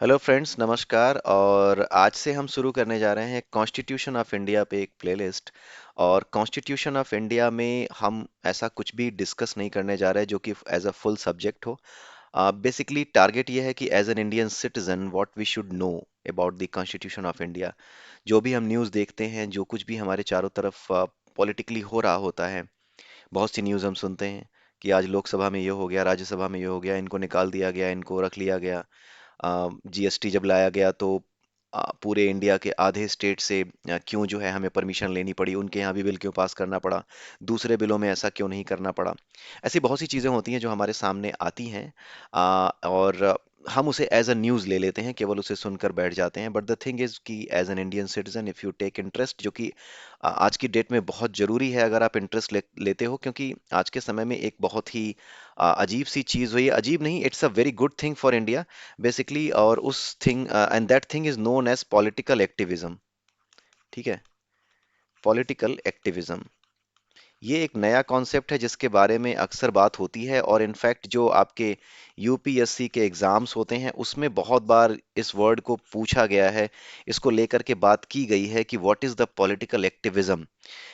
Hello friends, नमस्कार। और आज से हम शुरू करने जा रहे हैं कॉन्स्टिट्यूशन ऑफ इंडिया पे एक प्लेलिस्ट। और कॉन्स्टिट्यूशन ऑफ इंडिया में हम ऐसा कुछ भी डिस्कस नहीं करने जा रहे हैं जो कि एज अ फुल सब्जेक्ट हो। बेसिकली टारगेट ये है कि as an Indian citizen what we should know about the constitution of India. जो भी हम न्यूज़ देखते हैं, जो कुछ भी हमारे चारों तरफ पॉलिटिकली हो रहा होता है, बहुत सी न्यूज़ हम सुनते हैं कि आज लोकसभा में ये हो गया, राज्यसभा में ये हो गया, इनको निकाल दिया गया, इनको रख लिया गया। जीएसटी जब लाया गया तो पूरे इंडिया के आधे स्टेट से क्यों जो है हमें परमिशन लेनी पड़ी, उनके यहाँ भी बिल क्यों पास करना पड़ा, दूसरे बिलों में ऐसा क्यों नहीं करना पड़ा। ऐसी बहुत सी चीज़ें होती हैं जो हमारे सामने आती हैं। और हम उसे एज अ न्यूज़ ले लेते हैं, केवल उसे सुनकर बैठ जाते हैं। बट द थिंग इज़ कि as an Indian citizen if you take interest, जो कि आज की डेट में बहुत ज़रूरी है अगर आप इंटरेस्ट लेते हो, क्योंकि आज के समय में एक बहुत ही अजीब सी चीज़ हुई है। अजीब नहीं, it's a very good thing for India basically. और उस thing and that thing is known as political activism. ठीक है, पॉलिटिकल एक्टिविज्म ये एक नया कॉन्सेप्ट है जिसके बारे में अक्सर बात होती है। और इनफैक्ट जो आपके यूपीएससी के एग्जाम्स होते हैं उसमें बहुत बार इस वर्ड को पूछा गया है, इसको लेकर के बात की गई है कि what is the political activism.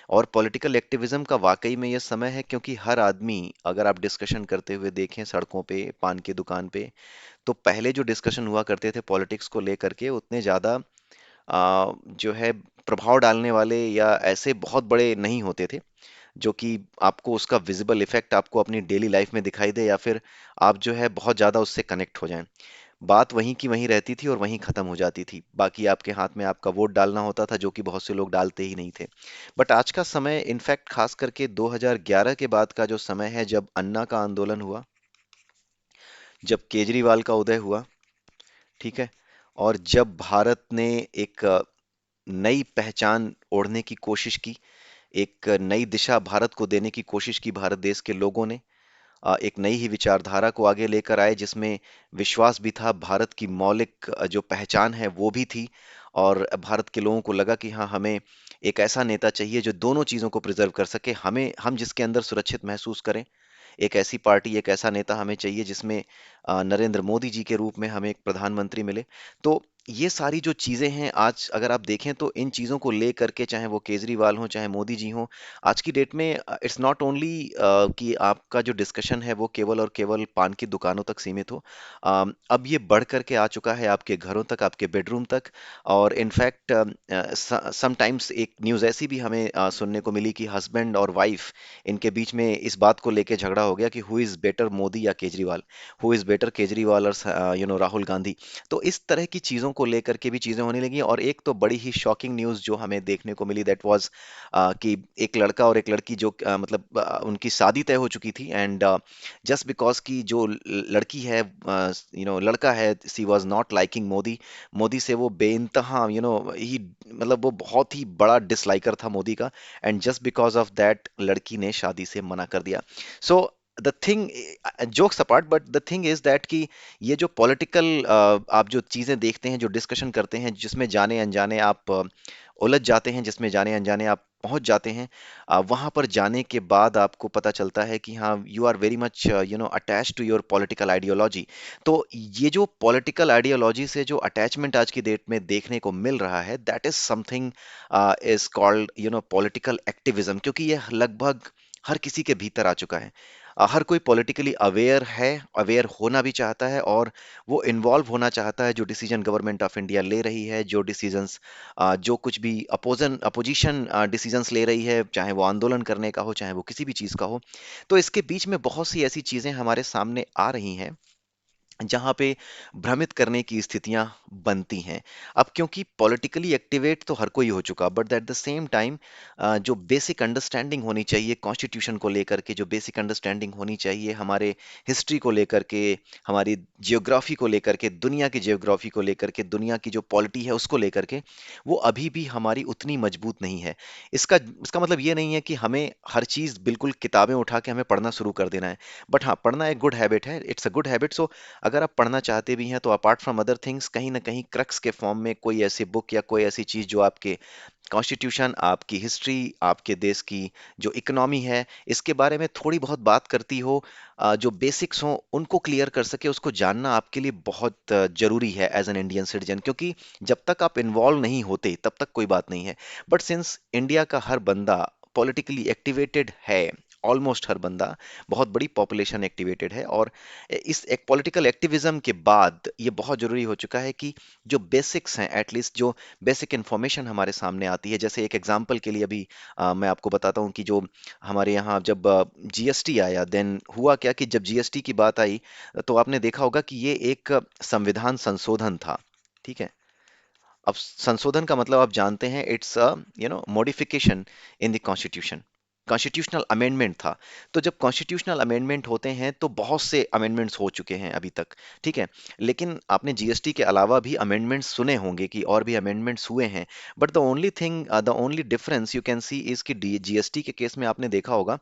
और पॉलिटिकल एक्टिविज्म का वाकई में ये समय है, क्योंकि हर आदमी, अगर आप डिस्कशन करते हुए देखें सड़कों पे, पान की दुकान पे, तो पहले जो डिस्कशन हुआ करते थे पॉलिटिक्स को लेकर के, उतने ज़्यादा जो है प्रभाव डालने वाले या ऐसे बहुत बड़े नहीं होते थे जो कि आपको उसका विजिबल इफेक्ट आपको अपनी डेली लाइफ में दिखाई दे, या फिर आप जो है बहुत ज़्यादा उससे कनेक्ट हो जाएं। बात वहीं की वहीं रहती थी और वहीं ख़त्म हो जाती थी। बाकी आपके हाथ में आपका वोट डालना होता था, जो कि बहुत से लोग डालते ही नहीं थे। बट आज का समय, इनफैक्ट खास करके 2011 के बाद का जो समय है, जब अन्ना का आंदोलन हुआ, जब केजरीवाल का उदय हुआ, ठीक है, और जब भारत ने एक नई पहचान ओढ़ने की कोशिश की, एक नई दिशा भारत को देने की कोशिश की, भारत देश के लोगों ने एक नई ही विचारधारा को आगे लेकर आए जिसमें विश्वास भी था, भारत की मौलिक जो पहचान है वो भी थी। और भारत के लोगों को लगा कि हाँ, हमें एक ऐसा नेता चाहिए जो दोनों चीज़ों को प्रिजर्व कर सके, हमें हम जिसके अंदर सुरक्षित महसूस करें। एक ऐसी पार्टी, एक ऐसा नेता हमें चाहिए जिसमें नरेंद्र मोदी जी के रूप में हमें एक प्रधानमंत्री मिले। तो ये सारी जो चीज़ें हैं, आज अगर आप देखें तो इन चीज़ों को ले करके, चाहे वो केजरीवाल हो चाहे मोदी जी हो, आज की डेट में इट्स नॉट ओनली कि आपका जो डिस्कशन है वो केवल और केवल पान की दुकानों तक सीमित हो। अब ये बढ़ करके आ चुका है आपके घरों तक, आपके बेडरूम तक। और इनफैक्ट समटाइम्स एक न्यूज़ ऐसी भी हमें सुनने को मिली कि हस्बैंड और वाइफ, इनके बीच में इस बात को लेके झगड़ा हो गया कि हु इज़ बेटर, मोदी या Kejriwal, who is better, Kejriwal और राहुल गांधी। तो इस तरह की चीज़ों को लेकर के भी चीज़ें होने लगी। और एक तो बड़ी ही शॉकिंग न्यूज़ जो हमें देखने को मिली, दैट वाज कि एक लड़का और एक लड़की जो मतलब उनकी शादी तय हो चुकी थी, एंड जस्ट बिकॉज की जो लड़की है, लड़का है, she was not liking Modi. Modi से वो बेइंतहा, ही, मतलब वो बहुत ही बड़ा डिसलाइकर था मोदी का। And just because of that लड़की ने शादी से मना कर दिया। So the thing, jokes apart, but the thing is that कि ये जो पॉलिटिकल आप जो चीजें देखते हैं, जो डिस्कशन करते हैं, जिसमें जाने अनजाने आप उलझ जाते हैं, जिसमें जाने अनजाने आप पहुंच जाते हैं, वहां पर जाने के बाद आपको पता चलता है कि हाँ, you are very much attach to your political ideology. तो ये जो पॉलिटिकल आइडियोलॉजी से जो अटैचमेंट आज की डेट में देखने को मिल रहा है, that is something is called political activism, क्योंकि ये लगभग हर किसी के भीतर आ चुका है। हर कोई पॉलिटिकली अवेयर है, अवेयर होना भी चाहता है, और वो इन्वॉल्व होना चाहता है। जो डिसीजन गवर्नमेंट ऑफ इंडिया ले रही है, जो डिसीजंस, जो कुछ भी अपोजिशन डिसीजंस ले रही है, चाहे वो आंदोलन करने का हो, चाहे वो किसी भी चीज़ का हो, तो इसके बीच में बहुत सी ऐसी चीज़ें हमारे सामने आ रही हैं जहाँ पे भ्रमित करने की स्थितियां बनती हैं। अब क्योंकि पॉलिटिकली एक्टिवेट तो हर कोई हो चुका, but at the same time जो बेसिक अंडरस्टैंडिंग होनी चाहिए कॉन्स्टिट्यूशन को लेकर के, जो बेसिक अंडरस्टैंडिंग होनी चाहिए हमारे हिस्ट्री को लेकर के, हमारी जियोग्राफी को लेकर के, दुनिया की जियोग्राफी को लेकर के, दुनिया की जो पॉलिटी है उसको लेकर के, वो अभी भी हमारी उतनी मजबूत नहीं है। इसका इसका मतलब ये नहीं है कि हमें हर चीज़ बिल्कुल किताबें उठा के हमें पढ़ना शुरू कर देना है। बट हाँ, पढ़ना एक गुड हैबिट है, इट्स अ गुड हैबिट। सो अगर आप पढ़ना चाहते भी हैं तो अपार्ट फ्रॉम अदर थिंग्स कहीं ना कहीं क्रक्स के फॉर्म में कोई ऐसी बुक या कोई ऐसी चीज जो आपके कॉन्स्टिट्यूशन, आपकी हिस्ट्री, आपके देश की जो इकोनॉमी है, इसके बारे में थोड़ी बहुत बात करती हो, जो बेसिक्स हो उनको क्लियर कर सके, उसको जानना आपके लिए बहुत जरूरी है एज एन इंडियन सिटीजन। क्योंकि जब तक आप इन्वॉल्व नहीं होते तब तक कोई बात नहीं है, बट सिंस इंडिया का हर बंदा पॉलिटिकली एक्टिवेटेड है, ऑलमोस्ट हर बंदा, बहुत बड़ी पॉपुलेशन एक्टिवेटेड है, और इस एक पॉलिटिकल एक्टिविज्म के बाद ये बहुत जरूरी हो चुका है कि जो बेसिक्स हैं, एटलीस्ट जो बेसिक इंफॉर्मेशन हमारे सामने आती है। जैसे एक एग्जांपल के लिए अभी मैं आपको बताता हूँ कि जो हमारे यहाँ जब जीएसटी आया, देन हुआ क्या कि जब जीएसटी की बात आई तो आपने देखा होगा कि ये एक संविधान संशोधन था। ठीक है। अब संशोधन का मतलब आप जानते हैं, it's a modification in the constitution. Constitutional amendment था। तो जब कॉन्स्टिट्यूशनल अमेंडमेंट होते हैं तो बहुत से अमेंडमेंट्स हो चुके हैं अभी तक। ठीक है। लेकिन आपने जीएसटी के अलावा भी अमेंडमेंट्स सुने होंगे कि और भी अमेंडमेंट्स हुए हैं। But the only thing, the only difference you can see is कि जीएसटी के केस में आपने देखा होगा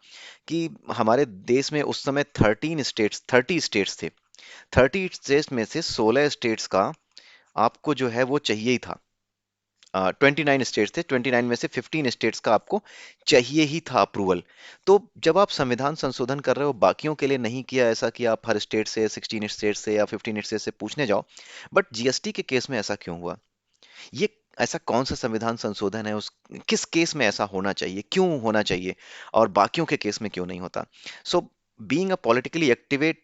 कि हमारे देश में उस समय 30 स्टेट्स थे। 30 स्टेट्स में से 16 स्टेट्स का आपको जो है वो चाहिए ही था। 29 स्टेट्स थे, 29 में से 15 स्टेट्स का आपको चाहिए ही था अप्रूवल। तो जब आप संविधान संशोधन कर रहे हो, बाकियों के लिए नहीं किया ऐसा कि आप हर स्टेट से, 16 स्टेट से या 15 स्टेट से पूछने जाओ। बट जीएसटी के केस में ऐसा क्यों हुआ? ये ऐसा कौन सा संविधान संशोधन है, उस किस केस में ऐसा होना चाहिए, क्यों होना चाहिए, और बाकियों के केस में क्यों नहीं होता? सो being a politically activated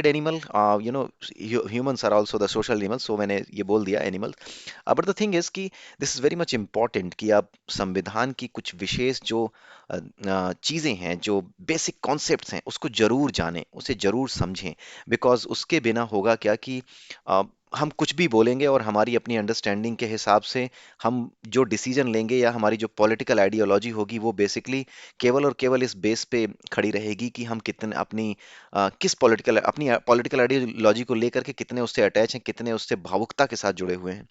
animal, humans are also the social animals, so मैंने ये बोल दिया animal. But the thing is कि this is very much important कि आप संविधान की कुछ विशेष जो चीजें हैं, जो बेसिक कॉन्सेप्ट्स हैं, उसको जरूर जानें, उसे जरूर समझें। बिकॉज उसके बिना होगा क्या कि हम कुछ भी बोलेंगे और हमारी अपनी अंडरस्टैंडिंग के हिसाब से हम जो डिसीजन लेंगे या हमारी जो पॉलिटिकल आइडियोलॉजी होगी वो बेसिकली केवल और केवल इस बेस पे खड़ी रहेगी कि हम कितने अपनी पॉलिटिकल आइडियोलॉजी को लेकर के कितने उससे अटैच हैं, कितने उससे भावुकता के साथ जुड़े हुए हैं।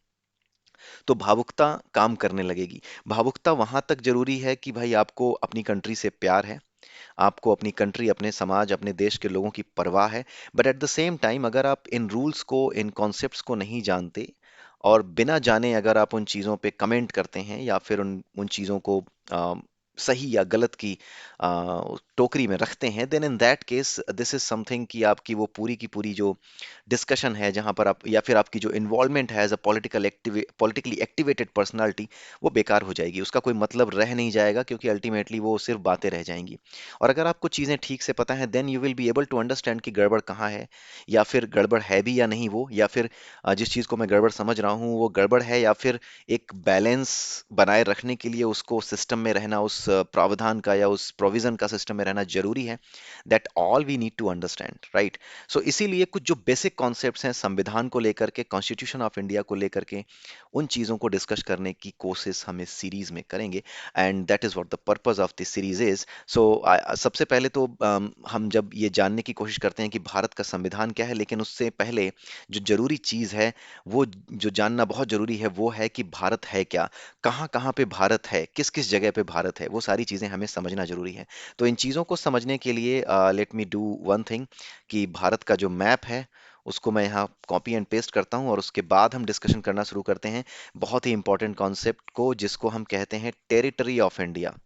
तो भावुकता काम करने लगेगी। भावुकता वहां तक जरूरी है कि भाई आपको अपनी कंट्री से प्यार है, आपको अपनी कंट्री, अपने समाज, अपने देश के लोगों की परवाह है। But at the same time अगर आप इन रूल्स को, इन कॉन्सेप्ट्स को नहीं जानते और बिना जाने अगर आप उन चीज़ों पे कमेंट करते हैं या फिर उन उन चीज़ों को अ, सही या गलत की टोकरी में रखते हैं, then in that case this is something कि आपकी वो पूरी की पूरी जो डिस्कशन है, जहां पर आप, या फिर आपकी जो इन्वॉल्वमेंट है as a politically activated personality, वो बेकार हो जाएगी, उसका कोई मतलब रह नहीं जाएगा, क्योंकि अल्टीमेटली वो सिर्फ बातें रह जाएंगी। और अगर आपको चीज़ें ठीक से पता है, then you will be able to understand कि गड़बड़ कहाँ है, या फिर गड़बड़ है भी या नहीं वो, या फिर जिस चीज़ को मैं गड़बड़ समझ रहा हूँ वो गड़बड़ है, या फिर एक बैलेंस बनाए रखने के लिए उसको सिस्टम में रहना, उस प्रावधान का या उस प्रोविजन का सिस्टम में रहना जरूरी है। That all we need to understand, right? So इसीलिए कुछ जो बेसिक कॉन्सेप्ट्स हैं संविधान को लेकर के, कॉन्स्टिट्यूशन ऑफ इंडिया को लेकर के, उन चीज़ों को डिस्कस करने की कोशिश हम इस सीरीज में करेंगे। And that is what the purpose of this series is. So सबसे पहले तो हम जब ये जानने की कोशिश करते हैं कि भारत का संविधान क्या है, लेकिन उससे पहले जो जरूरी चीज़ है, वो जो जानना बहुत जरूरी है, वो है कि भारत है क्या, कहाँ कहाँ पे भारत है, किस किस जगह पे भारत है, वो सारी चीज़ें हमें समझना जरूरी है। तो इन चीज़ों को समझने के लिए let me do one thing, कि भारत का जो मैप है उसको मैं यहाँ कॉपी एंड पेस्ट करता हूँ, और उसके बाद हम डिस्कशन करना शुरू करते हैं बहुत ही इंपॉर्टेंट कॉन्सेप्ट को, जिसको हम कहते हैं territory of India.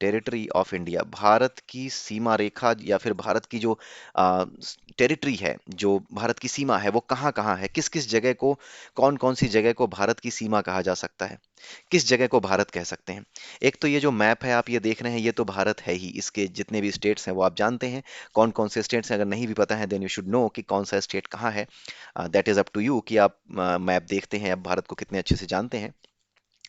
Territory of India, Bharat की सीमा रेखा, या फिर भारत की जो टेरिटरी है, जो भारत की सीमा है, वो कहाँ कहाँ है, किस किस जगह को, कौन कौन सी जगह को भारत की सीमा कहा जा सकता है, किस जगह को भारत कह सकते हैं। एक तो ये जो मैप है आप ये देख रहे हैं, ये तो भारत है ही, इसके जितने भी स्टेट्स हैं वो आप जानते हैं, कौन कौन से स्टेट्स हैं। अगर नहीं भी पता है, देन यू शुड नो कि कौन सा स्टेट कहाँ है। That is up to you कि आप मैप देखते हैं, आप भारत को कितने अच्छे से जानते हैं,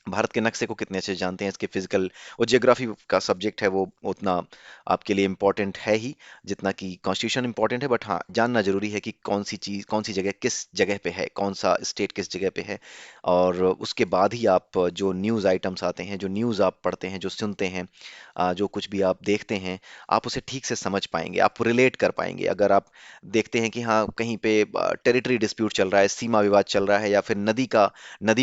भारत के नक्शे को कितने अच्छे से जानते हैं, इसके फिजिकल और जियोग्राफी का सब्जेक्ट है वो उतना आपके लिए इम्पोर्टेंट है ही जितना कि कॉन्स्टिट्यूशन इम्पोर्टेंट है। बट हाँ, जानना जरूरी है कि कौन सी चीज़, कौन सी जगह किस जगह पे है, कौन सा स्टेट किस जगह पे है। और उसके बाद ही आप जो न्यूज़ आइटम्स आते हैं, जो न्यूज़ आप पढ़ते हैं, जो सुनते हैं, जो कुछ भी आप देखते हैं, आप उसे ठीक से समझ पाएंगे, आप रिलेट कर पाएंगे। अगर आप देखते हैं कि हाँ कहीं पे टेरिटरी डिस्प्यूट चल रहा है, सीमा विवाद चल रहा है, या फिर नदी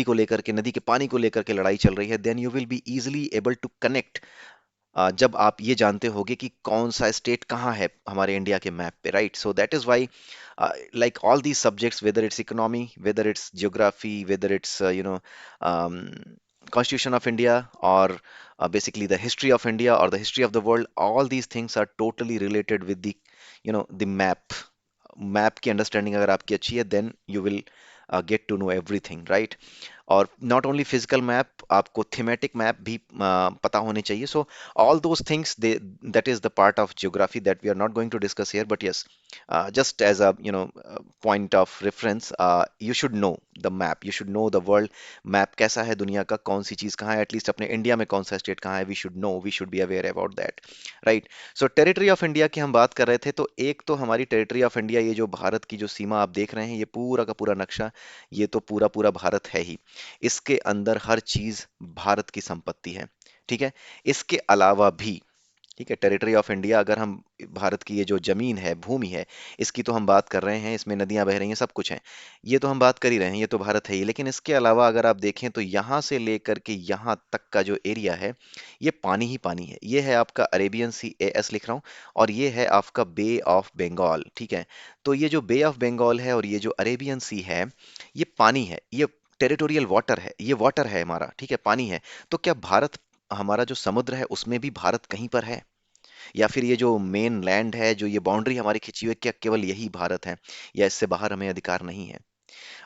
को लेकर के, नदी के पानी को लेकर के लड़ाई चल रही है, then you will be easily able to connect जब आप ये जानते होगे कि कौन सा स्टेट कहाँ है हमारे इंडिया के मैप पे, right? So that is why like all these subjects, whether it's economy, whether it's geography, whether it's um, constitution of India, or basically the history of India or the history of the world, all these things are totally related with the the map की understanding अगर आपकी अच्छी है, then you will get to know everything, right? और not only physical map, आपको thematic map भी पता होने चाहिए. So all those things, they that is the part of geography that we are not going to discuss here, but yes, just as a point of reference, you should know the map, you should know the world map कैसा है दुनिया का, कौन सी चीज कहाँ है, at least अपने India में कौन सा स्टेट कहाँ है, we should know, we should be aware about that, right? So territory of India की हम बात कर रहे थे, तो एक तो हमारी टेरिटरी ऑफ इंडिया, ये जो भारत की जो सीमा आप देख रहे हैं, ये पूरा का पूरा नक्शा, ये तो पूरा पूरा भारत है ही. इसके अंदर हर चीज भारत की संपत्ति है, ठीक है? इसके अलावा भी, ठीक है, टेरिटरी ऑफ इंडिया, अगर हम भारत की ये जो जमीन है, भूमि है, इसकी तो हम बात कर रहे हैं, इसमें नदियां बह रही हैं, सब कुछ है, ये तो हम बात कर ही रहे हैं, ये तो भारत है ही. लेकिन इसके अलावा अगर आप देखें तो यहाँ से लेकर के यहाँ तक का जो एरिया है, ये पानी ही पानी है. ये है आपका अरेबियन सी, एस लिख रहा हूँ, और ये है आपका बे ऑफ बंगाल, ठीक है? तो ये जो बे ऑफ बंगाल है और ये जो अरेबियन सी है, ये पानी है, ये टेरिटोरियल वाटर है, ये वाटर है हमारा, ठीक है, पानी है. तो क्या भारत, हमारा जो समुद्र है उसमें भी भारत कहीं पर है, या फिर ये जो मेन लैंड है, जो ये बाउंड्री हमारी खिंची हुई है, क्या केवल यही भारत है, या इससे बाहर हमें अधिकार नहीं है?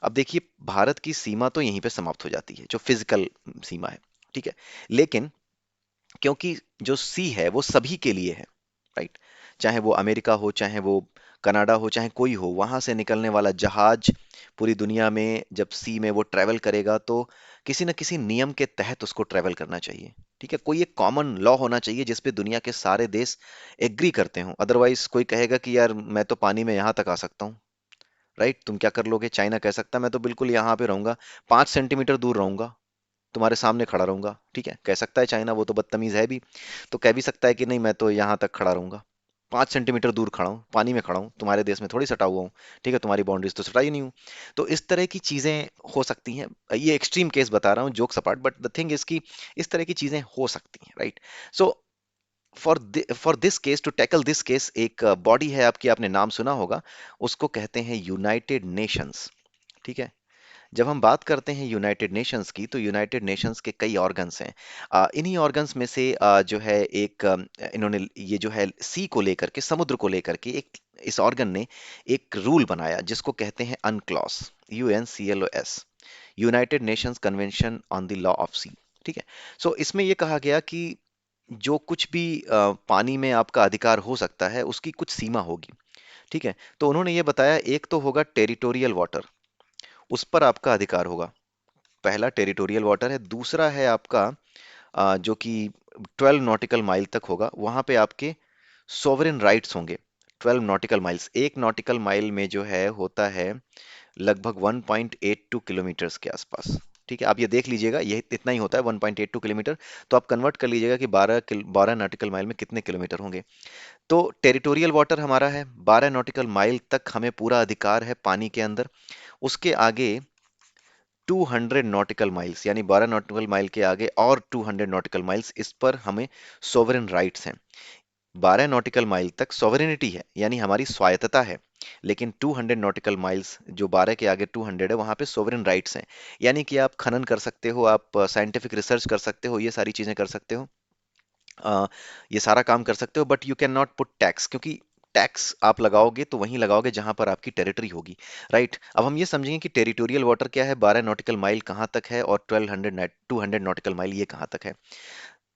अब देखिए, भारत की सीमा तो यहीं पे समाप्त हो जाती है, जो फिजिकल सीमा है, ठीक है? लेकिन क्योंकि जो सी है वो सभी के लिए है, राइट? चाहे वो अमेरिका हो, चाहे वो कनाडा हो, चाहे कोई हो, वहां से निकलने वाला जहाज पूरी दुनिया में जब सी में वो ट्रेवल करेगा, तो किसी न किसी नियम के तहत उसको ट्रेवल करना चाहिए, ठीक है? कोई एक कॉमन लॉ होना चाहिए जिसपे दुनिया के सारे देश एग्री करते हो. अदरवाइज कोई कहेगा कि यार मैं तो पानी में यहां तक आ सकता हूँ, राइट? तुम क्या कर लोगे? चाइना कह सकता है मैं तो बिल्कुल यहाँ पे रहूंगा, 5 सेंटीमीटर दूर रहूंगा, तुम्हारे सामने खड़ा रहूंगा, ठीक है, कह सकता है चाइना, वो तो बदतमीज है भी. तो कह भी सकता है कि नहीं, मैं तो यहाँ तक खड़ा रहूंगा, 5 सेंटीमीटर दूर खड़ा हूँ, पानी में खड़ा हूँ, तुम्हारे देश में थोड़ी सटा हुआ हूँ, ठीक है, तुम्हारी बाउंड्रीज तो सटा ही नहीं हूँ. तो इस तरह की चीजें हो सकती हैं. ये एक्सट्रीम केस बता रहा हूँ, jokes apart, but the thing is कि इस तरह की चीजें हो सकती हैं, right? So for this case, to tackle this case, एक बॉडी है आपकी, आपने नाम सुना होगा, उसको कहते हैं यूनाइटेड नेशंस, ठीक है? जब हम बात करते हैं यूनाइटेड नेशंस की, तो यूनाइटेड नेशंस के कई ऑर्गन्स हैं. इन्हीं ऑर्गन्स में से जो है एक, इन्होंने ये जो है सी को लेकर के, समुद्र को लेकर के एक, इस ऑर्गन ने एक रूल बनाया जिसको कहते हैं अनक्लॉस, UNCLOS, United Nations convention on the law of सी, ठीक है? सो इसमें ये कहा गया कि जो कुछ भी पानी में आपका अधिकार हो सकता है, उसकी कुछ सीमा होगी, ठीक है? तो उन्होंने ये बताया, एक तो होगा टेरिटोरियल वाटर, उस पर आपका अधिकार होगा, पहला टेरिटोरियल वाटर है. दूसरा है आपका जो कि 12 नॉटिकल माइल तक होगा, वहां पे आपके सोवरेन राइट्स होंगे. 12 नॉटिकल माइल्स, एक नॉटिकल माइल में जो है होता है लगभग 1.82 किलोमीटर के आसपास, ठीक है? आप ये देख लीजिएगा, ये इतना ही होता है 1.82 किलोमीटर. तो आप कन्वर्ट कर लीजिएगा कि 12 नॉटिकल माइल में कितने किलोमीटर होंगे. तो टेरिटोरियल वाटर हमारा है, 12 नॉटिकल माइल तक हमें पूरा अधिकार है पानी के अंदर. उसके आगे 200 नॉटिकल माइल्स, यानी 12 नॉटिकल माइल के आगे और 200 नॉटिकल माइल्स, इस पर हमें सोवरेन राइट्स हैं. 12 नॉटिकल माइल तक सोवरेनिटी है, यानी हमारी स्वायत्तता है. लेकिन 200 नॉटिकल माइल्स, जो 12 के आगे 200 है, वहां पे सोवरेन राइट्स हैं, यानी कि आप खनन कर सकते हो, आप साइंटिफिक रिसर्च कर सकते हो, ये सारी चीजें कर सकते हो, अ, ये सारा काम कर सकते हो, but you can not put tax, क्योंकि टैक्स आप लगाओगे तो वहीं लगाओगे जहां पर आपकी टेरिटरी होगी, राइट? अब हम ये समझेंगे कि टेरिटोरियल वाटर क्या है, 12 नॉटिकल माइल कहाँ तक है, और 200 नॉटिकल माइल ये कहाँ तक है.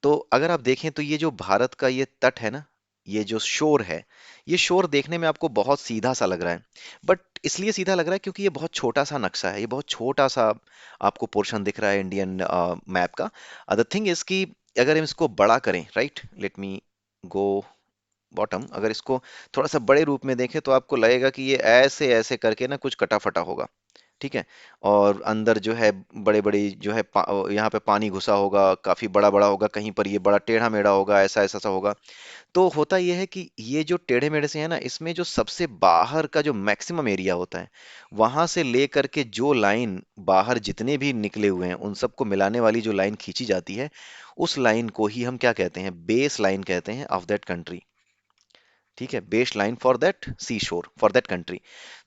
तो अगर आप देखें तो ये जो भारत का ये तट है ना, ये जो शोर है, ये शोर देखने में आपको बहुत सीधा सा लग रहा है, बट इसलिए सीधा लग रहा है क्योंकि ये बहुत छोटा सा नक्शा है, ये बहुत छोटा सा आपको पोर्शन दिख रहा है इंडियन मैप का. द थिंग इज कि अगर हम इसको बड़ा करें, राइट, लेट मी गो बॉटम, अगर इसको थोड़ा सा बड़े रूप में देखें तो आपको लगेगा कि ये ऐसे ऐसे करके ना कुछ कटा फटा होगा, ठीक है? और अंदर जो है बड़े बड़े जो है यहाँ पे पानी घुसा होगा, काफी बड़ा बड़ा होगा, कहीं पर ये बड़ा टेढ़ा मेढ़ा होगा, ऐसा ऐसा सा होगा. तो होता यह है कि ये जो टेढ़े मेढ़े से है ना, इसमें जो सबसे बाहर का जो मैक्सिमम एरिया होता है, वहां से लेकर के जो लाइन बाहर जितने भी निकले हुए हैं उन सबको मिलाने वाली जो लाइन खींची जाती है, उस लाइन को ही हम क्या कहते हैं, बेस लाइन कहते हैं ऑफ दैट कंट्री। ठीक है, बेस लाइन फॉर दैट सी शोर, फॉर दैट कंट्री।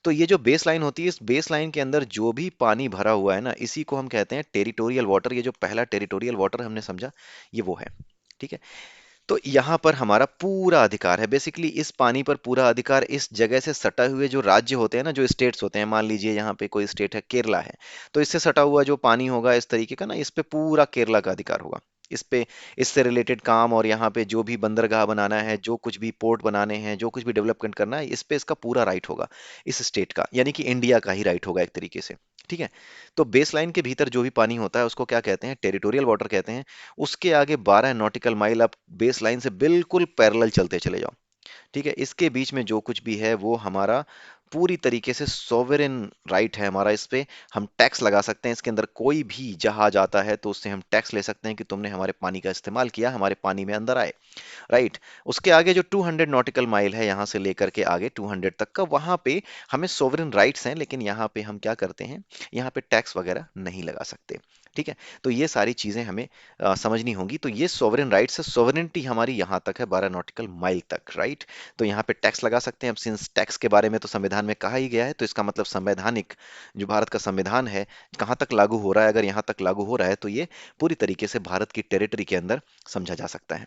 तो ये जो बेस लाइन होती है, इस बेस लाइन के अंदर जो भी पानी भरा हुआ है ना, इसी को हम कहते हैं टेरिटोरियल वाटर। ये जो पहला टेरिटोरियल वाटर हमने समझा, ये वो है। ठीक है। तो यहाँ पर हमारा पूरा अधिकार है, बेसिकली इस पानी पर पूरा अधिकार इस जगह से सटा हुए जो राज्य होते हैं ना, जो स्टेट्स होते हैं, मान लीजिए यहाँ पे कोई स्टेट है केरला है, तो इससे सटा हुआ जो पानी होगा इस तरीके का ना, इस पे पूरा केरला का अधिकार होगा। इस पे, इससे रिलेटेड काम, और यहाँ पे जो भी बंदरगाह बनाना है, जो कुछ भी पोर्ट बनाने हैं, जो कुछ भी डेवलपमेंट करना है, इस पे इसका पूरा राइट होगा, इस स्टेट का, यानी कि इंडिया का ही राइट होगा एक तरीके से। ठीक है। तो बेस लाइन के भीतर जो भी पानी होता है उसको क्या कहते हैं, टेरिटोरियल वाटर कहते हैं। उसके आगे 12 नॉटिकल माइल आप बेस लाइन से बिल्कुल पैरेलल चलते चले जाओ। ठीक है, इसके बीच में जो कुछ भी है वो हमारा पूरी तरीके से सोवेरेन राइट है हमारा। इस पे हम टैक्स लगा सकते हैं, इसके अंदर कोई भी जहाज आता है तो उससे हम टैक्स ले सकते हैं कि तुमने हमारे पानी का इस्तेमाल किया, हमारे पानी में अंदर आए। राइट। उसके आगे जो 200 नॉटिकल माइल है, यहाँ से लेकर के आगे 200 तक का, वहां पे हमें सोवरेन राइट्स हैं, लेकिन यहाँ पे हम क्या करते हैं, यहाँ पे टैक्स वगैरह नहीं लगा सकते। ठीक है। तो ये सारी चीजें हमें समझनी होंगी। तो ये सोवरेन राइट्स है, सोवरेनिटी हमारी यहाँ तक है 12 नॉटिकल माइल तक। राइट। तो यहाँ पे टैक्स लगा सकते हैं। अब सिंस टैक्स के बारे में तो संविधान में कहा ही गया है, तो इसका मतलब संवैधानिक जो भारत का संविधान है, कहाँ तक लागू हो रहा है, अगर यहाँ तक लागू हो रहा है तो ये पूरी तरीके से भारत की टेरिटरी के अंदर समझा जा सकता है।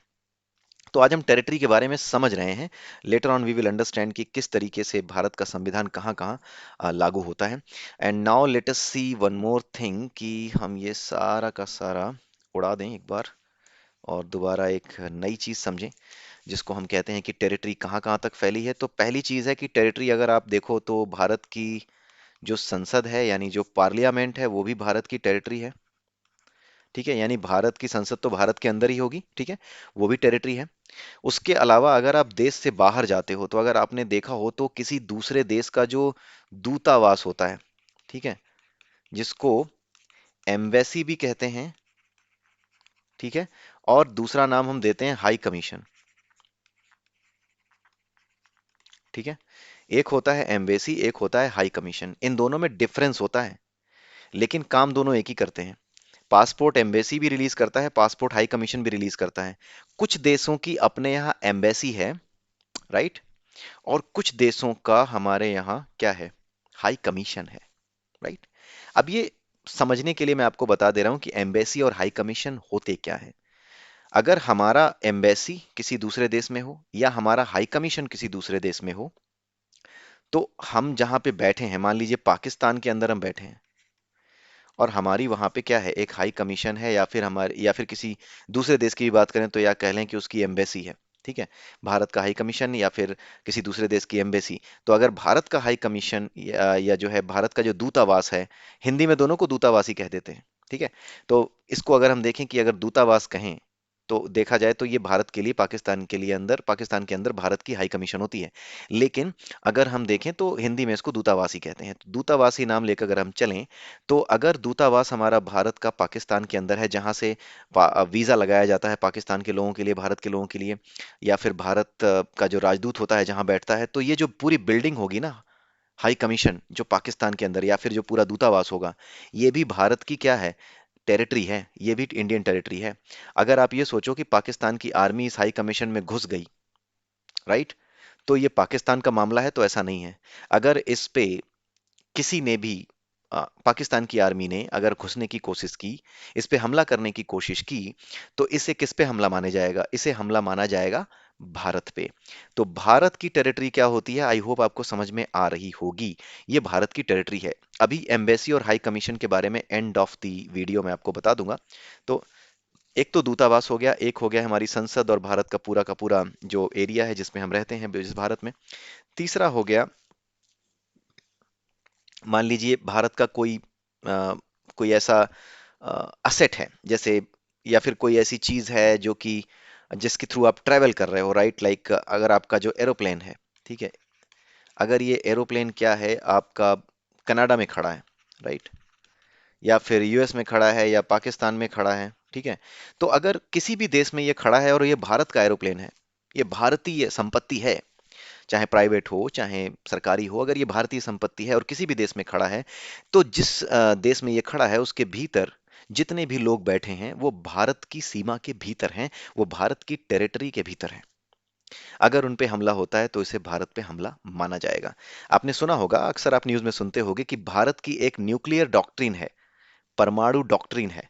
तो आज हम टेरिटरी के बारे में समझ रहे हैं। Later on we will understand कि किस तरीके से भारत का संविधान कहाँ कहाँ लागू होता है। And now let us see one more thing, कि हम ये सारा का सारा उड़ा दें एक बार, और दोबारा एक नई चीज समझें, जिसको हम कहते हैं कि टेरिटरी कहाँ कहाँ तक फैली है। तो पहली चीज है कि टेरिटरी अगर आप देखो तो भारत की जो संसद है, यानी जो पार्लियामेंट है, वो भी भारत की टेरिटरी है। ठीक है, यानी भारत की संसद तो भारत के अंदर ही होगी। ठीक है, वो भी टेरिटरी है। उसके अलावा अगर आप देश से बाहर जाते हो, तो अगर आपने देखा हो तो किसी दूसरे देश का जो दूतावास होता है, ठीक है, जिसको एम्बेसी भी कहते हैं, ठीक है, और दूसरा नाम हम देते हैं हाई कमीशन। ठीक है, एक होता है एम्बेसी, एक होता है हाई कमीशन। इन दोनों में डिफरेंस होता है, लेकिन काम दोनों एक ही करते हैं। पासपोर्ट एम्बेसी भी रिलीज करता है, पासपोर्ट हाई कमीशन भी रिलीज करता है। कुछ देशों की अपने यहाँ एम्बेसी है, राइट, और कुछ देशों का हमारे यहाँ क्या है, हाई कमीशन है। राइट। अब ये समझने के लिए मैं आपको बता दे रहा हूं कि एम्बेसी और हाई कमीशन होते क्या है। अगर हमारा एम्बेसी किसी दूसरे देश में हो या हमारा हाई कमीशन किसी दूसरे देश में हो, तो हम जहां पे बैठे हैं, मान लीजिए पाकिस्तान के अंदर हम बैठे हैं, और हमारी वहां पे क्या है, एक हाई कमीशन है, या फिर हमारे, या फिर किसी दूसरे देश की भी बात करें तो या कह लें कि उसकी एम्बेसी है। ठीक है, भारत का हाई कमीशन या फिर किसी दूसरे देश की एम्बेसी। तो अगर भारत का हाई कमीशन या जो है भारत का जो दूतावास है, हिंदी में दोनों को दूतावास ही कह देते हैं। ठीक है। तो इसको अगर हम देखें कि अगर दूतावास कहें, तो देखा जाए तो ये भारत के लिए, पाकिस्तान के लिए अंदर, पाकिस्तान के अंदर भारत की हाई कमीशन होती है। लेकिन अगर हम देखें तो हिंदी में इसको दूतावास ही कहते हैं। तो दूतावास ही नाम लेकर अगर हम चलें, तो अगर दूतावास हमारा भारत का पाकिस्तान के अंदर है, जहां से वीजा लगाया जाता है पाकिस्तान के लोगों के लिए, भारत के लोगों के लिए, या फिर भारत का जो राजदूत होता है जहां बैठता है, तो ये जो पूरी बिल्डिंग होगी ना, हाई कमीशन जो पाकिस्तान के अंदर, या फिर जो पूरा दूतावास होगा, ये भी भारत की क्या है, टेरिटरी है, ये भी इंडियन टेरिटरी है। अगर आप ये सोचो कि पाकिस्तान की आर्मी इस हाई कमीशन में घुस गई, राइट, तो ये पाकिस्तान का मामला है, तो ऐसा नहीं है। अगर इस पे किसी ने भी, पाकिस्तान की आर्मी ने अगर घुसने की कोशिश की, इस पे हमला करने की कोशिश की, तो इसे किस पे हमला माने जाएगा, इसे हमला माना जाएगा भारत पे। तो भारत की टेरिटरी क्या होती है, आई होप आपको समझ में आ रही होगी। ये भारत की टेरिटरी है। अभी एम्बेसी और हाई कमीशन के बारे में एंड ऑफ द वीडियो में आपको बता दूंगा। तो एक तो दूतावास हो गया, एक हो गया हमारी संसद और भारत का पूरा जो एरिया है जिसमें हम रहते हैं, जिस भारत में। तीसरा हो गया, मान लीजिए भारत का कोई ऐसा असेट है, जैसे, या फिर कोई ऐसी चीज है जो कि जिसके थ्रू आप ट्रेवल कर रहे हो, राइट, लाइक अगर आपका जो एरोप्लेन है, ठीक है, अगर ये एरोप्लेन क्या है आपका, कनाडा में खड़ा है, राइट, या फिर यूएस में खड़ा है, या पाकिस्तान में खड़ा है, ठीक है, तो अगर किसी भी देश में ये खड़ा है और ये भारत का एरोप्लेन है, ये भारतीय संपत्ति है, चाहे प्राइवेट हो चाहे सरकारी हो, अगर ये भारतीय संपत्ति है और किसी भी देश में खड़ा है, तो जिस देश में ये खड़ा है उसके भीतर जितने भी लोग बैठे हैं वो भारत की सीमा के भीतर हैं, वो भारत की टेरिटरी के भीतर हैं। अगर उन पे हमला होता है तो इसे भारत पे हमला माना जाएगा। आपने सुना होगा, अक्सर आप न्यूज़ में सुनते होंगे कि भारत की एक न्यूक्लियर डॉक्ट्रिन है, परमाणु डॉक्ट्रिन है।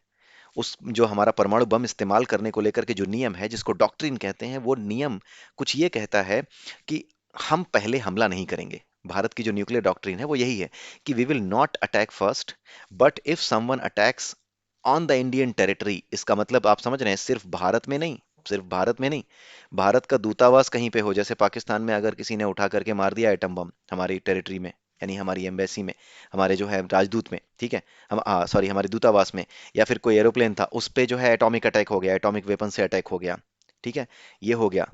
उस जो हमारा परमाणु बम इस्तेमाल करने को लेकर के जो नियम है, जिसको डॉक्ट्रिन कहते हैं, वो नियम कुछ ये कहता है कि हम पहले हमला नहीं करेंगे। भारत की जो न्यूक्लियर डॉक्ट्रिन है वो यही है कि we will not attack first, but if someone attacks on the Indian territory. इसका मतलब आप समझ रहे हैं, सिर्फ भारत में नहीं, सिर्फ भारत में नहीं, भारत का दूतावास कहीं पे हो, जैसे पाकिस्तान में अगर किसी ने उठा करके मार दिया एटम बम हमारी टेरिटरी में, यानी हमारी एम्बेसी में, हमारे जो है राजदूत में, ठीक है, हम सॉरी हमारे दूतावास में, या फिर कोई एरोप्लेन था उस पे जो है एटॉमिक अटैक हो गया, एटॉमिक वेपन से अटैक हो गया, ठीक है, ये हो गया,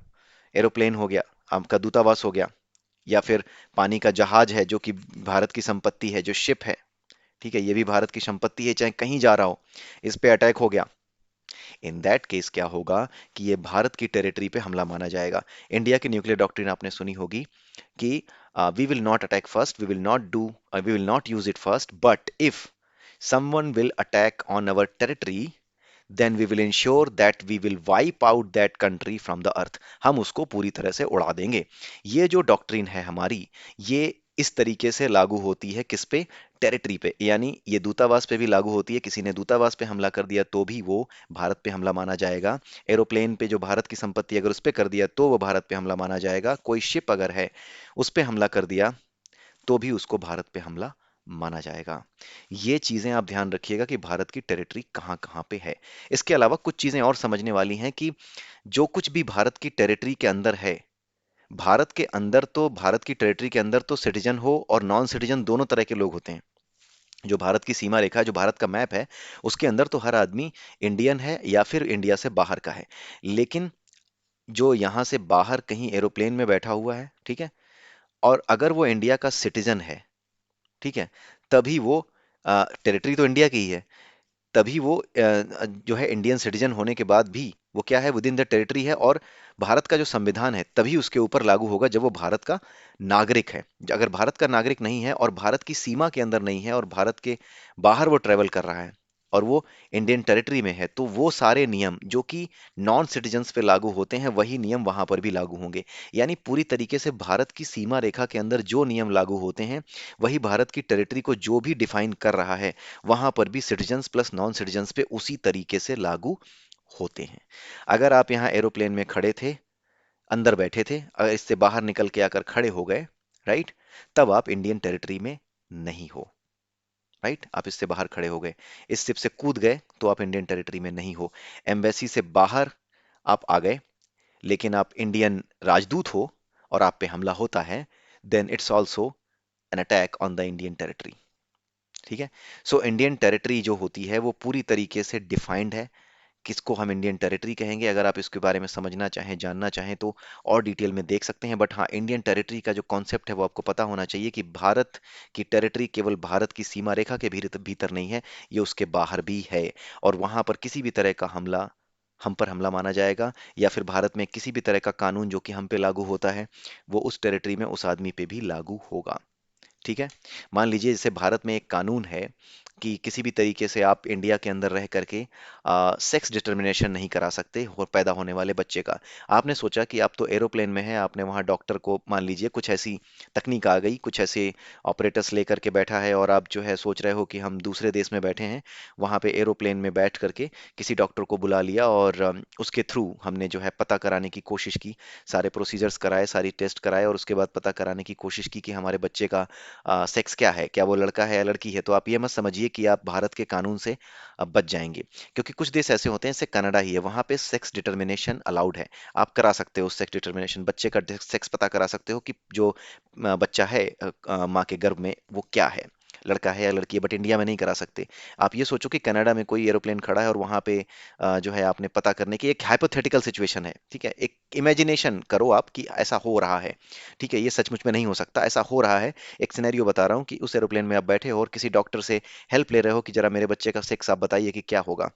एरोप्लेन हो गया, आपका दूतावास हो गया, या फिर पानी का जहाज है जो कि भारत की संपत्ति है, जो शिप है, ठीक है, ये भी भारत की संपत्ति है, चाहे कहीं जा रहा हो, इस पे अटैक हो गया, इन दैट केस क्या होगा कि ये भारत की टेरिटरी पे हमला माना जाएगा। इंडिया की न्यूक्लियर डॉक्ट्रिन आपने सुनी होगी कि we will not attack first, we will not use it first, but if someone will attack on our territory, then we will ensure that we will wipe out that country from the earth। हम उसको पूरी तरह से उड़ा देंगे। ये जो doctrine है हमारी, ये इस तरीके से लागू होती है किस पे? टेरिटरी पे, यानी ये दूतावास पे भी लागू होती है। किसी ने दूतावास पे हमला कर दिया तो भी वो भारत पे हमला माना जाएगा। एरोप्लेन पे जो भारत की संपत्ति अगर उस पे कर दिया तो वो भारत पे हमला माना जाएगा। कोई शिप अगर है उस पे हमला कर दिया तो भी उसको भारत पे हमला माना जाएगा। ये चीजें आप ध्यान रखिएगा कि भारत की टेरिटरी कहाँ कहाँ पे है। इसके अलावा कुछ चीजें और समझने वाली हैं कि जो कुछ भी भारत की टेरिटरी के अंदर है, भारत के अंदर तो, भारत की टेरिटरी के अंदर तो सिटीजन हो और नॉन सिटीजन दोनों तरह के लोग होते हैं। जो भारत की सीमा रेखा, जो भारत का मैप है, उसके अंदर तो हर आदमी इंडियन है या फिर इंडिया से बाहर का है। लेकिन जो यहाँ से बाहर कहीं एरोप्लेन में बैठा हुआ है, ठीक है, और अगर वो इंडिया का सिटीजन है, ठीक है, तभी वो, टेरिटरी तो इंडिया की ही है, तभी वो जो है इंडियन सिटीजन होने के बाद भी वो क्या है, विद इन द टेरिटरी है, और भारत का जो संविधान है तभी उसके ऊपर लागू होगा जब वो भारत का नागरिक है। अगर भारत का नागरिक नहीं है और भारत की सीमा के अंदर नहीं है और भारत के बाहर वो ट्रेवल कर रहा है और वो इंडियन टेरिटरी में है, तो वो सारे नियम जो कि नॉन सिटीजन्स पे लागू होते हैं वही नियम वहां पर भी लागू होंगे। यानी पूरी तरीके से भारत की सीमा रेखा के अंदर जो नियम लागू होते हैं वही भारत की टेरिटरी को जो भी डिफाइन कर रहा है वहां पर भी सिटीजन्स प्लस नॉन सिटीजन्स पे उसी तरीके से लागू होते हैं। अगर आप यहाँ एरोप्लेन में खड़े थे, अंदर बैठे थे, अगर इससे बाहर निकल के आकर खड़े हो गए, राइट, तब आप इंडियन टेरिटरी में नहीं हो। राइट, आप इससे बाहर खड़े हो गए, इस शिप से कूद गए तो आप इंडियन टेरिटरी में नहीं हो। एम्बेसी से बाहर आप आ गए लेकिन आप इंडियन राजदूत हो और आप पे हमला होता है, then it's also an attack on the Indian territory. ठीक है, सो इंडियन टेरिटरी जो होती है वो पूरी तरीके से डिफाइंड है, किसको हम इंडियन टेरिटरी कहेंगे। अगर आप इसके बारे में समझना चाहें, जानना चाहें तो और डिटेल में देख सकते हैं, बट हाँ, इंडियन टेरिटरी का जो कॉन्सेप्ट है वो आपको पता होना चाहिए कि भारत की टेरिटरी केवल भारत की सीमा रेखा के भीतर भीतर नहीं है, ये उसके बाहर भी है, और वहां पर किसी भी तरह का हमला हम पर हमला माना जाएगा, या फिर भारत में किसी भी तरह का कानून जो कि हम पे लागू होता है वो उस टेरिटरी में उस आदमी पे भी लागू होगा। ठीक है, मान लीजिए जैसे भारत में एक कानून है कि किसी भी तरीके से आप इंडिया के अंदर रह करके सेक्स डिटर्मिनेशन नहीं करा सकते हो पैदा होने वाले बच्चे का। आपने सोचा कि आप तो एरोप्लेन में हैं, आपने वहां डॉक्टर को, मान लीजिए कुछ ऐसी तकनीक आ गई, कुछ ऐसे ऑपरेटर्स लेकर के बैठा है, और आप जो है सोच रहे हो कि हम दूसरे देश में बैठे हैं, वहां पे एरोप्लेन में बैठ करके किसी डॉक्टर को बुला लिया और उसके थ्रू हमने जो है पता कराने की कोशिश की, सारे प्रोसीजर्स कराए, सारी टेस्ट कराए, और उसके बाद पता कराने की कोशिश की कि हमारे बच्चे का सेक्स क्या है, क्या वो लड़का है या लड़की है। तो आप ये मत समझिए कि आप भारत के कानून से बच जाएंगे, क्योंकि कुछ देश ऐसे होते हैं, जैसे कनाडा ही है, वहां पे सेक्स डिटर्मिनेशन अलाउड है। आप करा सकते हो सेक्स डिटर्मिनेशन, बच्चे का सेक्स पता करा सकते हो कि जो बच्चा है माँ के गर्भ में वो क्या है, लड़का है या लड़की है, बट इंडिया में नहीं करा सकते। आप ये सोचो कि कनाडा में कोई एरोप्लेन खड़ा है और वहां पे जो है आपने पता करने की, एक हाइपोथेटिकल सिचुएशन है, ठीक है, एक इमेजिनेशन करो आप कि ऐसा हो रहा है, ठीक है, ये सचमुच में नहीं हो सकता, ऐसा हो रहा है। एक सिनेरियो बता रहा हूँ कि उस एरोप्लेन में आप बैठे हो और किसी डॉक्टर से हेल्प ले रहे हो कि जरा मेरे बच्चे का सेक्स आप बताइए कि क्या होगा,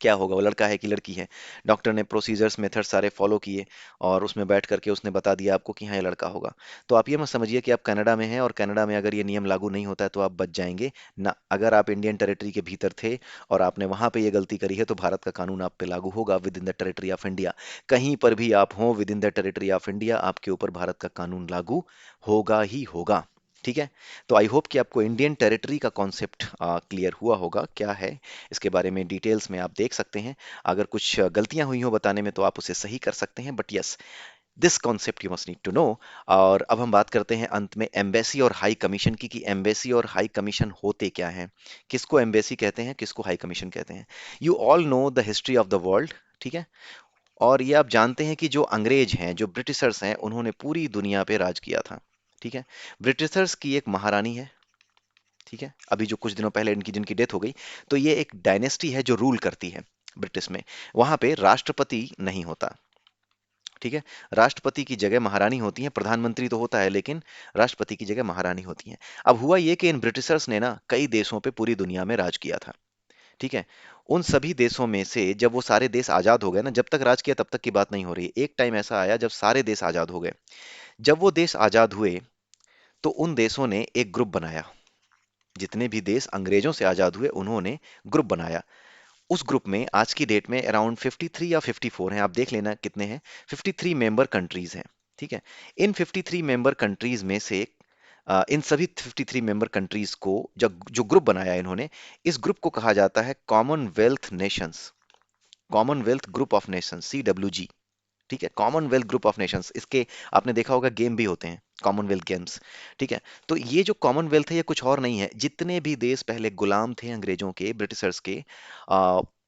क्या होगा, वो लड़का है कि लड़की है। डॉक्टर ने प्रोसीजर्स मेथड सारे फॉलो किए और उसमें बैठ करके उसने बता दिया आपको कि हाँ ये लड़का होगा। तो आप ये मत समझिए कि आप कनाडा में हैं और कनाडा में अगर ये नियम लागू नहीं होता है तो आप बच जाएंगे ना। अगर आप इंडियन टेरिटरी के भीतर थे और आपने वहां पे ये गलती करी है तो भारत का कानून आप पे लागू होगा with in the territory of India. कहीं पर भी आप हो with in the territory of India, आपके ऊपर भारत का कानून लागू होगा ही होगा। ठीक है। तो आई होप कि आपको इंडियन टेरिटरी का कॉन्सेप्ट क्लियर हुआ होगा क्या है। इसके बारे में डिटेल्स में आप देख सकते हैं। अगर कुछ गलतियां हुई हो बताने में तो आप उसे सही कर सकते हैं, but yes, this concept you must need to know. और अब हम बात करते हैं अंत में एम्बेसी और हाई कमीशन की, कि एम्बेसी और हाई कमीशन होते क्या हैं, किसको एम्बेसी कहते हैं, किसको हाई कमीशन कहते हैं। You all know the history of the world. ठीक है। और ये आप जानते हैं कि जो अंग्रेज हैं, जो ब्रिटिशर्स हैं, उन्होंने पूरी दुनिया पे राज किया था। ठीक है। ब्रिटिशर्स की एक महारानी है। ठीक है। अभी जो कुछ दिनों पहले इनकी जिनकी डेथ हो गई, तो ये एक डायनेस्टी है जो रूल करती है ब्रिटिश में। वहां पे राष्ट्रपति नहीं होता। ठीक है। राष्ट्रपति की जगह महारानी होती है, प्रधानमंत्री तो होता है लेकिन राष्ट्रपति की जगह महारानी होती है। अब हुआ ये कि इन ब्रिटिशर्स ने ना कई देशों पे पूरी दुनिया में राज किया था। ठीक है। उन सभी देशों में से जब वो सारे देश आजाद हो गए ना, जब तक राज किया तब तक की बात नहीं हो रही है, एक टाइम ऐसा आया जब सारे देश आजाद हो गए। जब वो देश आजाद हुए तो उन देशों ने एक ग्रुप बनाया। जितने भी देश अंग्रेजों से आजाद हुए उन्होंने ग्रुप बनाया। उस ग्रुप में आज की डेट में अराउंड 53 या 54 हैं, आप देख लेना कितने हैं। 53 मेंबर कंट्रीज हैं। ठीक है। इन 53 मेंबर कंट्रीज में से इन सभी 53 मेंबर कंट्रीज को जब जो ग्रुप बनाया इन्होंने, इस ग्रुप को कहा जाता है Commonwealth Nations. Commonwealth group of Nations, CWG। ठीक है। कॉमनवेल्थ ग्रुप ऑफ नेशंस, इसके आपने देखा होगा गेम भी होते हैं, कॉमनवेल्थ गेम्स। ठीक है। तो ये जो कॉमनवेल्थ है ये कुछ और नहीं है, जितने भी देश पहले गुलाम थे अंग्रेजों के, ब्रिटिशर्स के,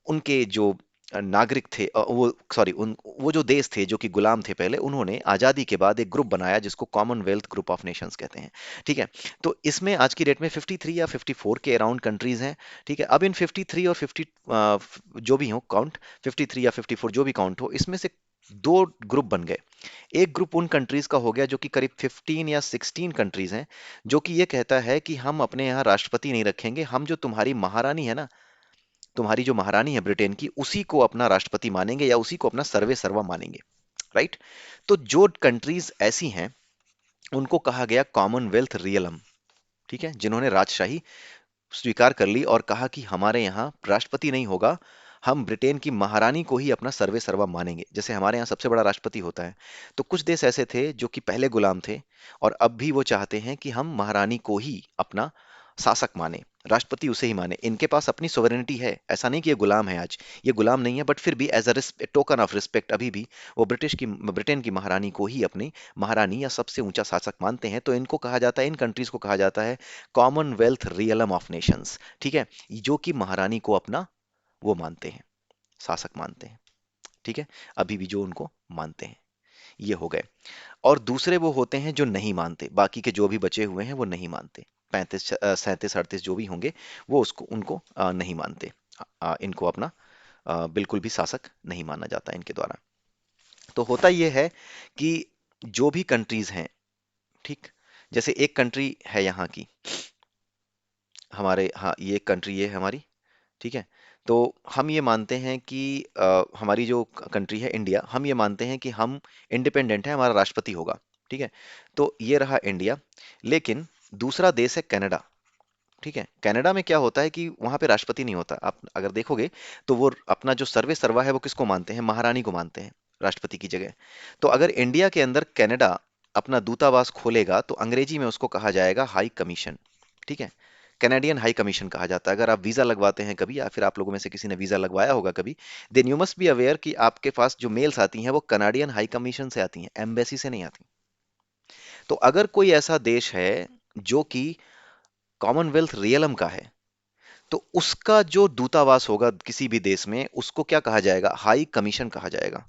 उनके जो नागरिक थे, वो सॉरी उन वो जो देश थे जो कि गुलाम थे पहले, उन्होंने आजादी के बाद एक ग्रुप बनाया जिसको कॉमनवेल्थ ग्रुप ऑफ नेशंस कहते हैं। ठीक है। तो इसमें आज की डेट में 53 या 54 के अराउंड कंट्रीज हैं। ठीक है। अब इन 53 और 50 जो भी हो काउंट, 53 या 54 जो भी काउंट हो, इसमें से दो ग्रुप बन गए। एक ग्रुप उन कंट्रीज का हो गया जो कि करीब 15 या 16 कंट्रीज हैं, जो कि ये कहता है कि हम अपने यहाँ राष्ट्रपति नहीं रखेंगे, हम जो तुम्हारी महारानी है ना, तुम्हारी जो महारानी है ब्रिटेन की, उसी को अपना राष्ट्रपति मानेंगे या उसी को अपना सर्वे सर्वा मानेंगे। राइट। तो जो कंट्रीज ऐसी हैं उनको कहा गया कॉमनवेल्थ रियलम। ठीक है। जिन्होंने राजशाही स्वीकार कर ली और कहा कि हमारे यहाँ राष्ट्रपति नहीं होगा, हम ब्रिटेन की महारानी को ही अपना सर्वे सर्वा मानेंगे, जैसे हमारे यहाँ सबसे बड़ा राष्ट्रपति होता है। तो कुछ देश ऐसे थे जो कि पहले गुलाम थे और अब भी वो चाहते हैं कि हम महारानी को ही अपना शासक माने, राष्ट्रपति उसे ही माने। इनके पास अपनी सोवरेनिटी है, ऐसा नहीं कि ये गुलाम है आज, ये गुलाम नहीं है, बट फिर भी as a token of respect अभी भी वो ब्रिटेन की महारानी को ही अपनी महारानी या सबसे ऊंचा शासक मानते हैं। तो इनको कहा जाता है, इन कंट्रीज को कहा जाता है कॉमनवेल्थ रियलम ऑफ नेशंस। ठीक है। जो कि महारानी को अपना वो मानते हैं, शासक मानते हैं। ठीक है। अभी भी जो उनको मानते हैं, ये हो गए। और दूसरे वो होते हैं जो नहीं मानते, बाकी के जो भी बचे हुए हैं वो नहीं मानते। 35 37 38 जो भी होंगे, वो उसको उनको नहीं मानते। इनको अपना बिल्कुल भी शासक नहीं माना जाता इनके द्वारा। तो होता ये है कि जो भी कंट्रीज हैं, ठीक, जैसे एक कंट्री है यहाँ की, हमारे, हाँ ये एक कंट्री ये है हमारी। ठीक है। तो हम ये मानते हैं कि हमारी जो कंट्री है इंडिया, हम ये मानते हैं कि हम इंडिपेंडेंट है, हमारा राष्ट्रपति होगा। ठीक है। तो ये रहा इंडिया। लेकिन दूसरा देश है कनाडा। ठीक है। कनाडा में क्या होता है कि वहां पे राष्ट्रपति नहीं होता, आप अगर देखोगे तो वो अपना जो सर्वे सर्वा है वो किसको मानते हैं, महारानी को मानते हैं राष्ट्रपति की जगह। तो अगर इंडिया के अंदर कनाडा अपना दूतावास खोलेगा तो अंग्रेजी में उसको कहा जाएगा हाई कमीशन। ठीक है। कैनेडियन हाई कमीशन कहा जाता है। अगर आप वीजा लगवाते हैं कभी, या फिर आप लोगों में से किसी ने वीजा लगवाया होगा कभी, then you must be aware कि आपके पास जो मेल्स आती हैं वो कनाडियन हाई कमीशन से आती हैं, एम्बेसी से नहीं आती। तो अगर कोई ऐसा देश है जो कि कॉमनवेल्थ रियलम का है, तो उसका जो दूतावास होगा किसी भी देश में, उसको क्या कहा जाएगा, हाई कमीशन कहा जाएगा।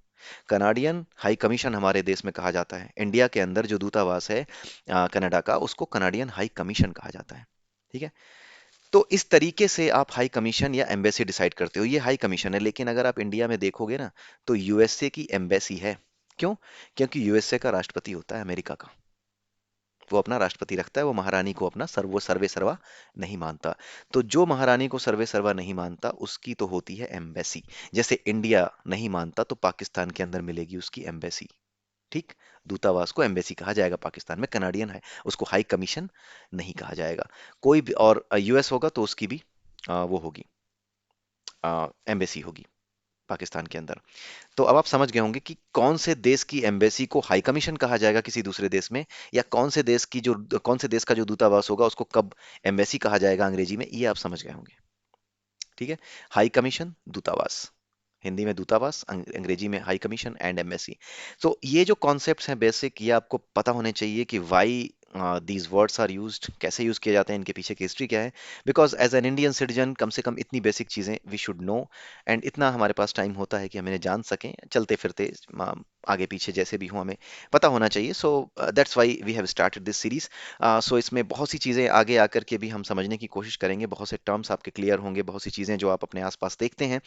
कनाडियन हाई कमीशन हमारे देश में कहा जाता है। इंडिया के अंदर जो दूतावास है कनाडा का, उसको कनाडियन हाई कमीशन कहा जाता है। ठीक है। तो इस तरीके से आप हाई कमीशन या एम्बेसी डिसाइड करते हो, ये हाई कमीशन है। लेकिन अगर आप इंडिया में देखोगे ना, तो यूएसए की एम्बेसी है। क्यों? क्योंकि यूएसए का राष्ट्रपति होता है अमेरिका का। वो अपना राष्ट्रपति रखता है, वो महारानी को अपना सर्वे सर्वा नहीं मानता। तो जो महारानी को सर्वे सर्वा नहीं मानता उसकी तो होती है एम्बेसी। जैसे इंडिया नहीं मानता तो पाकिस्तान के अंदर मिलेगी उसकी एम्बेसी। ठीक। दूतावास को एम्बेसी कहा जाएगा, पाकिस्तान में कनाडियन है, उसको हाई कमीशन नहीं कहा जाएगा। कोई भी और यूएस होगा तो उसकी भी वो होगी, एम्बेसी होगी पाकिस्तान के अंदर। तो अब आप समझ गए होंगे कि कौन से देश की एम्बेसी को हाई कमीशन कहा जाएगा किसी दूसरे देश में, या कौन से देश का जो दूतावास होगा उसको कब एम्बेसी कहा जाएगा अंग्रेजी में, ये आप समझ गए होंगे। ठीक है। हाई कमीशन, दूतावास, हिंदी में दूतावास, अंग्रेजी में हाई कमीशन एंड एम्बेसी। तो ये जो कॉन्सेप्ट्स हैं बेसिक, ये आपको पता होने चाहिए कि why these words are used, कैसे यूज किए जाते हैं, इनके पीछे की हिस्ट्री क्या है। Because as an Indian citizen कम से कम इतनी बेसिक चीजें वी शुड नो, एंड इतना हमारे पास टाइम होता है कि हम इन्हें जान सकें चलते फिरते, आगे पीछे जैसे भी हो हमें पता होना चाहिए। So that's why we have started this series. So इसमें बहुत सी चीज़ें आगे आकर के भी हम समझने की कोशिश करेंगे, बहुत से टर्म्स आपके क्लियर होंगे, बहुत सी चीज़ें जो आप अपने आसपास देखते हैं,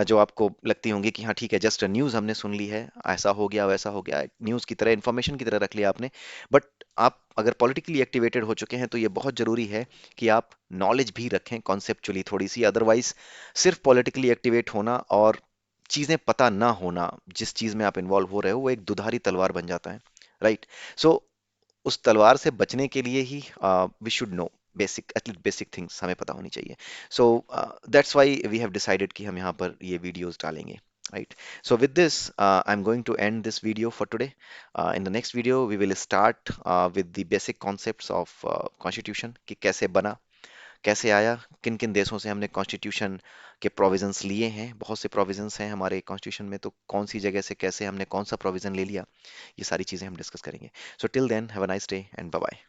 जो आपको लगती होंगी कि हाँ ठीक है, जस्ट न्यूज़ हमने सुन ली है, ऐसा हो गया वैसा हो गया, न्यूज़ की तरह, इन्फॉर्मेशन की तरह रख लिया आपने। बट आप अगर पॉलिटिकली एक्टिवेटेड हो चुके हैं तो ये बहुत ज़रूरी है कि आप नॉलेज भी रखें कॉन्सेप्चुअली थोड़ी सी। अदरवाइज सिर्फ पॉलिटिकली एक्टिवेट होना और चीज़ें पता ना होना, जिस चीज़ में आप इन्वॉल्व हो रहे हो, वो एक दुधारी तलवार बन जाता है। राइट। सो उस तलवार से बचने के लिए ही we should know basic, at least basic things हमें पता होनी चाहिए। So that's why we have decided कि हम यहाँ पर ये वीडियोस डालेंगे। Right. So with this, I'm going to end this video for today. In the next video, we will start with the basic concepts of Constitution, कि कैसे बना, कैसे आया, किन किन देशों से हमने कॉन्स्टिट्यूशन के प्रोविजंस लिए हैं। बहुत से प्रोविजंस हैं हमारे कॉन्स्टिट्यूशन में, तो कौन सी जगह से कैसे हमने कौन सा प्रोविजन ले लिया, ये सारी चीज़ें हम डिस्कस करेंगे। So till then, have a nice day and bye bye.